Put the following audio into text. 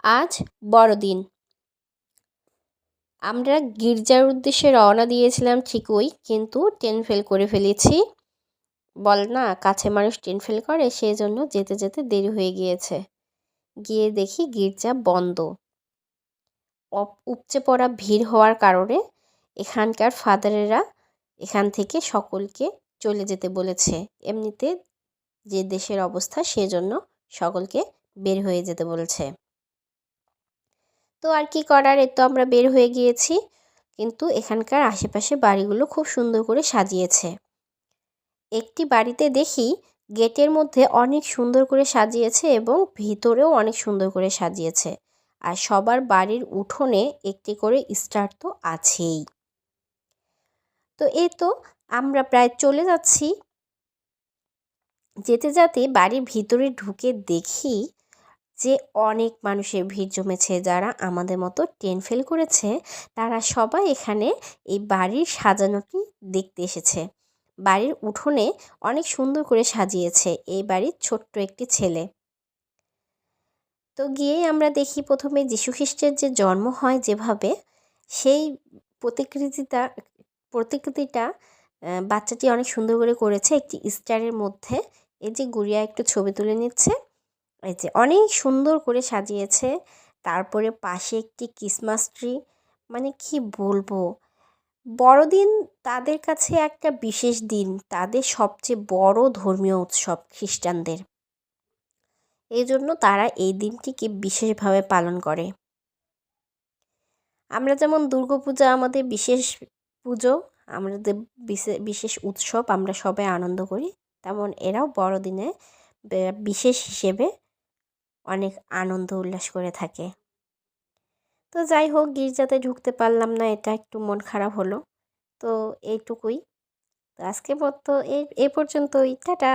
আজ বড়দিন। আমরা গির্জার উদ্দেশ্যে রওনা দিয়েছিলাম ঠিকই, কিন্তু ট্রেন ফেল করে ফেলেছি। বলে না, কাছে মানুষ ট্রেন ফেল করে, সেই জন্য যেতে যেতে দেরি হয়ে গিয়েছে। গিয়ে দেখি গির্জা বন্ধ। উপচে পড়া ভিড় হওয়ার কারণে এখানকার ফাদারেরা এখান থেকে সকলকে চলে যেতে বলেছে। এমনিতে যে দেশের অবস্থা, সেজন্য সকলকে বের হয়ে যেতে বলেছে। তো আর কি করার, তো আমরা বের হয়ে গিয়েছি। কিন্তু এখানকার আশেপাশে বাড়িগুলো খুব সুন্দর করে সাজিয়েছে। একটি বাড়িতে দেখি গেটের মধ্যে অনেক সুন্দর করে সাজিয়েছে এবং ভিতরেও অনেক সুন্দর করে সাজিয়েছে। আর সবার বাড়ির উঠোনে একটি করে স্টার তো আছেই। তো এই তো আমরা প্রায় চলে যাচ্ছি। যেতে যেতে বাড়ির ভিতরে ঢুকে দেখি যে অনেক মানুষের ভিড় জমেছে। যারা আমাদের মতো ট্রেন ফেল করেছে, তারা সবাই এখানে এই বাড়ির সাজানোটি দেখতে এসেছে। বাড়ির উঠোনে অনেক সুন্দর করে সাজিয়েছে এই বাড়ির ছোট্ট একটি ছেলে। তো গিয়েই আমরা দেখি প্রথমে যীশুখ্রিস্টের যে জন্ম হয় যেভাবে, সেই প্রতিকৃতিটা বাচ্চাটি অনেক সুন্দর করে করেছে একটি স্টারের মধ্যে। এই যে গুড়িয়া একটু ছবি তুলে নিচ্ছে, এই যে অনেক সুন্দর করে সাজিয়েছে। তারপরে পাশে একটি ক্রিসমাস ট্রি। মানে কি বলবো, বড়দিন তাদের কাছে একটা বিশেষ দিন, তাদের সবচেয়ে বড় ধর্মীয় উৎসব খ্রিস্টানদের। এই জন্য তারা এই দিনটিকে বিশেষভাবে পালন করে। আমরা যেমন দুর্গাপূজা আমাদের বিশেষ পুজো, আমাদের বিশেষ উৎসব, আমরা সবাই আনন্দ করি, তেমন এরাও বড়দিনে বিশেষ হিসেবে অনেক আনন্দ উল্লাস করে থাকে। তো যাই হোক, গির্জাতে ঢুকতে পারলাম না, এটা একটু মন খারাপ হলো। তো এইটুকুই। তো আজকের মতো এই পর্যন্তই, টাটা।